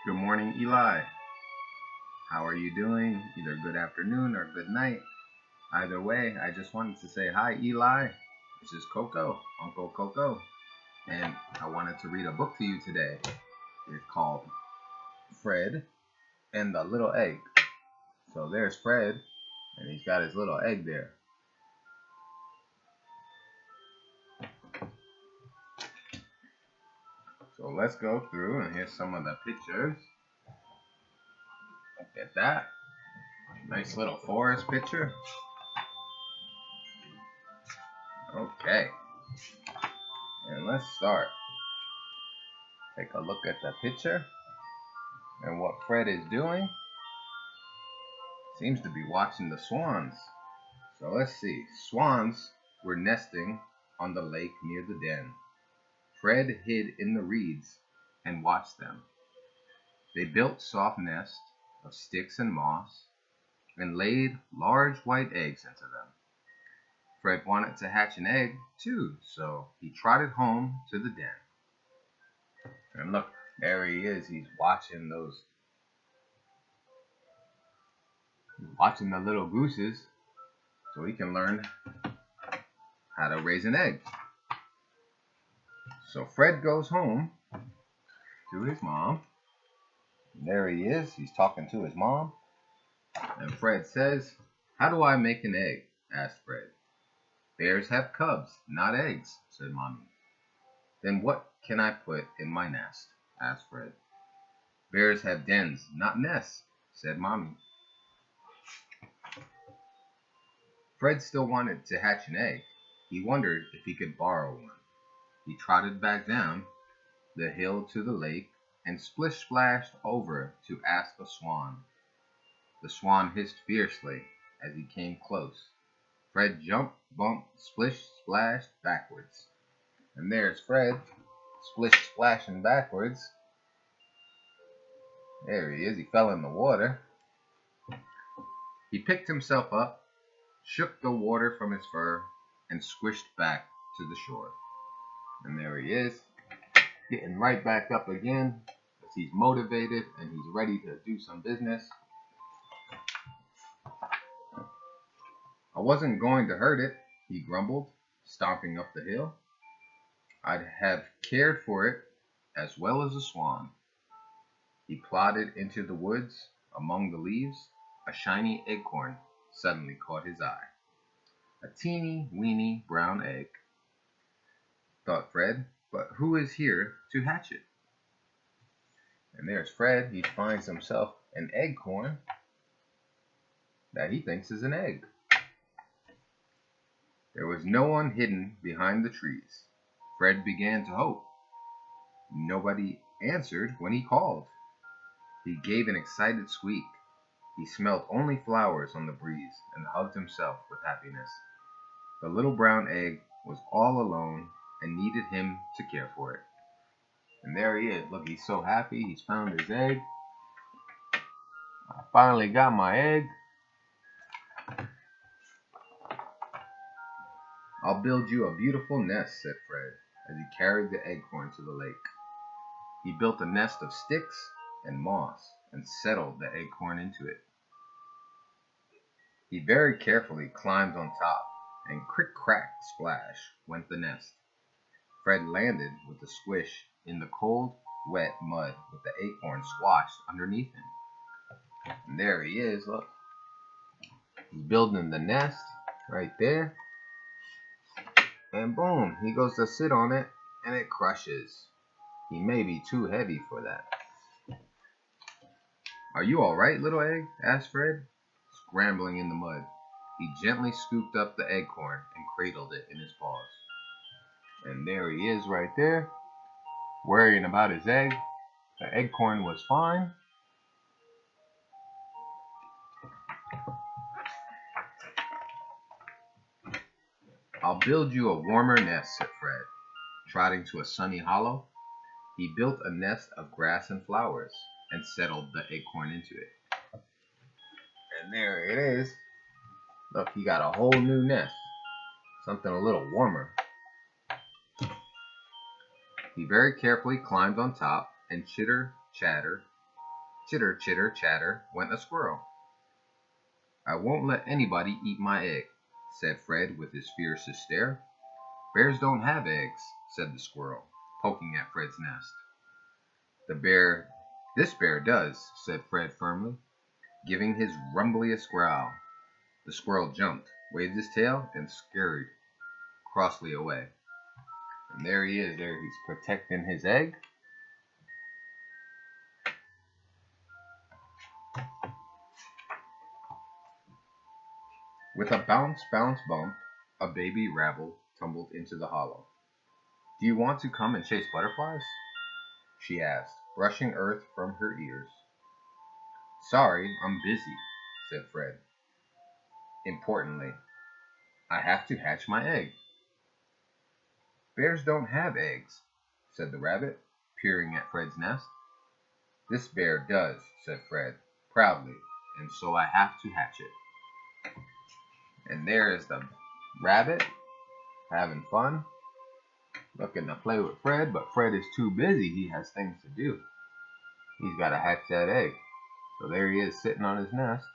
Good morning, Eli. How are you doing? Either good afternoon or good night. Either way, I just wanted to say hi, Eli. This is Coco, Uncle Coco, and I wanted to read a book to you today. It's called Fred and the Little Egg. So there's Fred, and he's got his little egg there. So let's go through, and here's some of the pictures. Look at that. Nice little forest picture. Okay. And let's start. Take a look at the picture. And what Fred is doing seems to be watching the swans. So let's see. Swans were nesting on the lake near the den. Fred hid in the reeds and watched them. They built soft nests of sticks and moss and laid large white eggs into them. Fred wanted to hatch an egg too, so he trotted home to the den. And look, there he is. He's watching the little gooses so he can learn how to raise an egg. So Fred goes home to his mom. And there he is. He's talking to his mom. And Fred says, "How do I make an egg?" asked Fred. "Bears have cubs, not eggs," said Mommy. "Then what can I put in my nest?" asked Fred. "Bears have dens, not nests," said Mommy. Fred still wanted to hatch an egg. He wondered if he could borrow one. He trotted back down the hill to the lake and splish-splashed over to ask a swan. The swan hissed fiercely as he came close. Fred jumped, bumped, splish-splashed backwards. And there's Fred, splish-splashing backwards. There he is. He fell in the water. He picked himself up, shook the water from his fur, and squished back to the shore. And there he is, getting right back up again, because he's motivated and he's ready to do some business. "I wasn't going to hurt it," he grumbled, stomping up the hill. "I'd have cared for it as well as a swan." He plodded into the woods. Among the leaves, a shiny acorn suddenly caught his eye. A teeny weeny brown egg, thought Fred, but who is here to hatch it? And there's Fred. He finds himself an acorn that he thinks is an egg. There was no one hidden behind the trees. Fred began to hope. Nobody answered when he called. He gave an excited squeak. He smelled only flowers on the breeze and hugged himself with happiness. The little brown egg was all alone and needed him to care for it. And there he is. Look, he's so happy. He's found his egg. "I finally got my egg. I'll build you a beautiful nest," said Fred, as he carried the acorn to the lake. He built a nest of sticks and moss and settled the acorn into it. He very carefully climbed on top, and crick-crack-splash went the nest. Fred landed with a squish in the cold, wet mud with the acorn squashed underneath him. And there he is, look. He's building the nest right there. And boom, he goes to sit on it, and it crushes. He may be too heavy for that. "Are you all right, little egg?" asked Fred, scrambling in the mud. He gently scooped up the acorn and cradled it in his paws. And there he is right there, worrying about his egg. The acorn was fine. "I'll build you a warmer nest," said Fred, trotting to a sunny hollow. He built a nest of grass and flowers and settled the acorn into it. And there it is. Look, he got a whole new nest. Something a little warmer. He very carefully climbed on top and chitter, chatter, Chitter, chitter, chatter went a squirrel. I won't let anybody eat my egg, said Fred with his fiercest stare. Bears don't have eggs, said the squirrel, poking at Fred's nest. This bear does, said Fred firmly, giving his rumbliest growl. The squirrel jumped, waved his tail, and scurried crossly away. And there he is, there he's protecting his egg. With a bounce, bounce, bump, a baby rabble tumbled into the hollow. Do you want to come and chase butterflies? She asked, brushing earth from her ears. Sorry, I'm busy, said Fred. Importantly, I have to hatch my egg. Bears don't have eggs, said the rabbit, peering at Fred's nest. This bear does, said Fred, proudly, and so I have to hatch it. And there is the rabbit, having fun, looking to play with Fred, but Fred is too busy. He has things to do. He's got to hatch that egg. So there he is, sitting on his nest.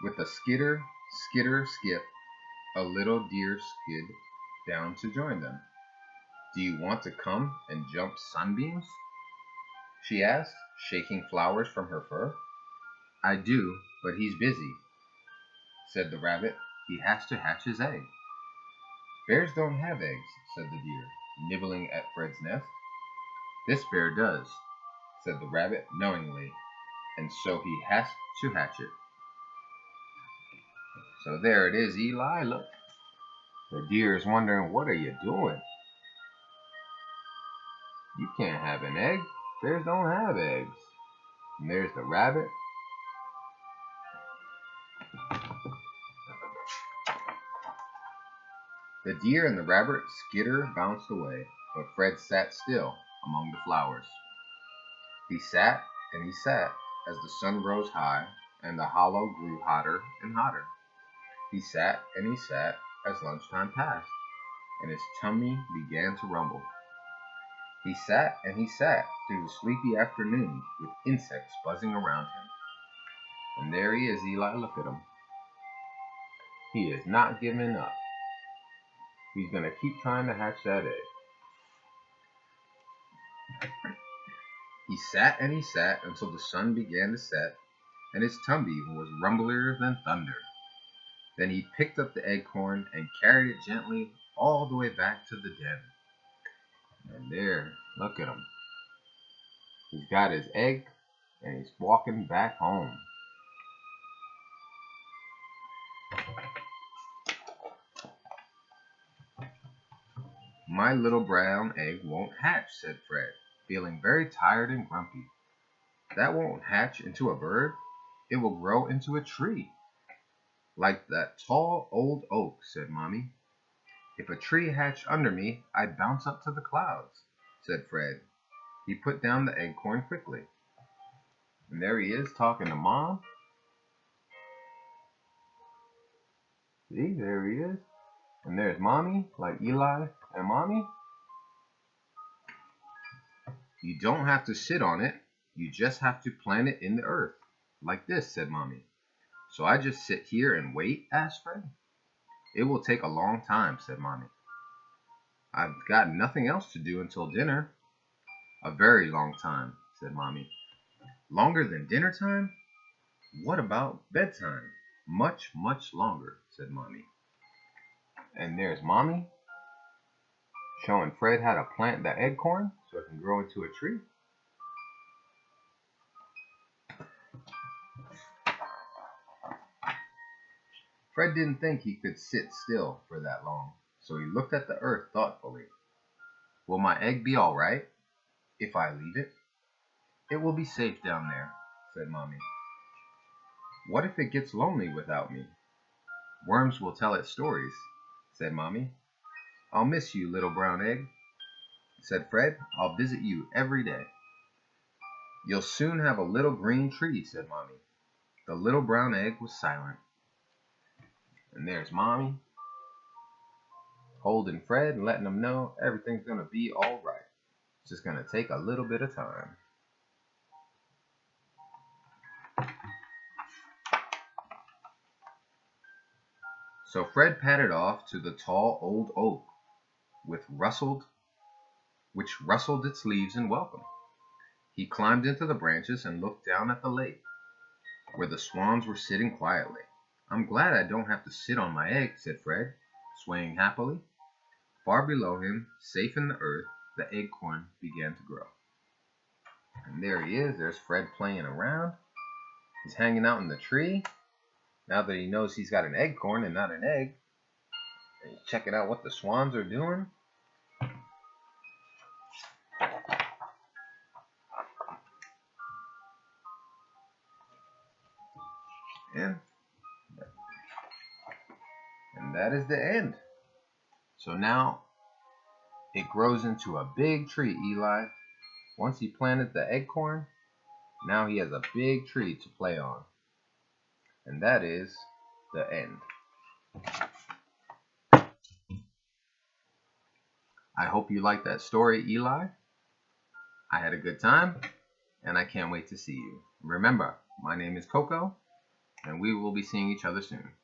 With a skitter, skitter, skip, a little deer skid down to join them. Do you want to come and jump sunbeams? She asked, shaking flowers from her fur. I do, but he's busy, said the rabbit. He has to hatch his egg. Bears don't have eggs, said the deer, nibbling at Fred's nest. This bear does, said the rabbit knowingly, and so he has to hatch it. So there it is, Eli, look. The deer is wondering, what are you doing? You can't have an egg. Bears don't have eggs. And there's the rabbit. The deer and the rabbit skitter bounced away, but Fred sat still among the flowers. He sat and he sat as the sun rose high and the hollow grew hotter and hotter. He sat and he sat as lunchtime passed, and his tummy began to rumble. He sat and he sat through the sleepy afternoon with insects buzzing around him. And there he is, Eli, look at him. He is not giving up. He's going to keep trying to hatch that egg. He sat and he sat until the sun began to set, and his tummy was rumblier than thunder. Then he picked up the acorn and carried it gently all the way back to the den. And there, look at him. He's got his egg, and he's walking back home. My little brown egg won't hatch, said Fred, feeling very tired and grumpy. That won't hatch into a bird. It will grow into a tree. Like that tall old oak, said Mommy. If a tree hatched under me, I'd bounce up to the clouds, said Fred. He put down the acorn quickly. And there he is talking to Mom. See, there he is. And there's Mommy, like Eli and Mommy. You don't have to sit on it. You just have to plant it in the earth. Like this, said Mommy. So I just sit here and wait, asked Fred. It will take a long time, said Mommy. I've got nothing else to do until dinner. A very long time, said Mommy. Longer than dinner time? What about bedtime? Much, much longer, said Mommy. And there's Mommy showing Fred how to plant the acorn so it can grow into a tree. Fred didn't think he could sit still for that long, so he looked at the earth thoughtfully. Will my egg be all right if I leave it? It will be safe down there, said Mommy. What if it gets lonely without me? Worms will tell it stories, said Mommy. I'll miss you, little brown egg, said Fred. I'll visit you every day. You'll soon have a little green tree, said Mommy. The little brown egg was silent. And there's Mommy. holding Fred and letting him know everything's going to be all right. It's just going to take a little bit of time. So Fred padded off to the tall old oak, which rustled its leaves in welcome. He climbed into the branches and looked down at the lake, where the swans were sitting quietly. "I'm glad I don't have to sit on my egg," said Fred, swaying happily. Far below him, safe in the earth, the acorn began to grow. And there he is. There's Fred playing around. He's hanging out in the tree. Now that he knows he's got an acorn and not an egg, and he's checking out what the swans are doing. And that is the end. So now it grows into a big tree, Eli. Once he planted the acorn, now he has a big tree to play on. And that is the end. I hope you liked that story, Eli. I had a good time, and I can't wait to see you. Remember, my name is Coco, and we will be seeing each other soon.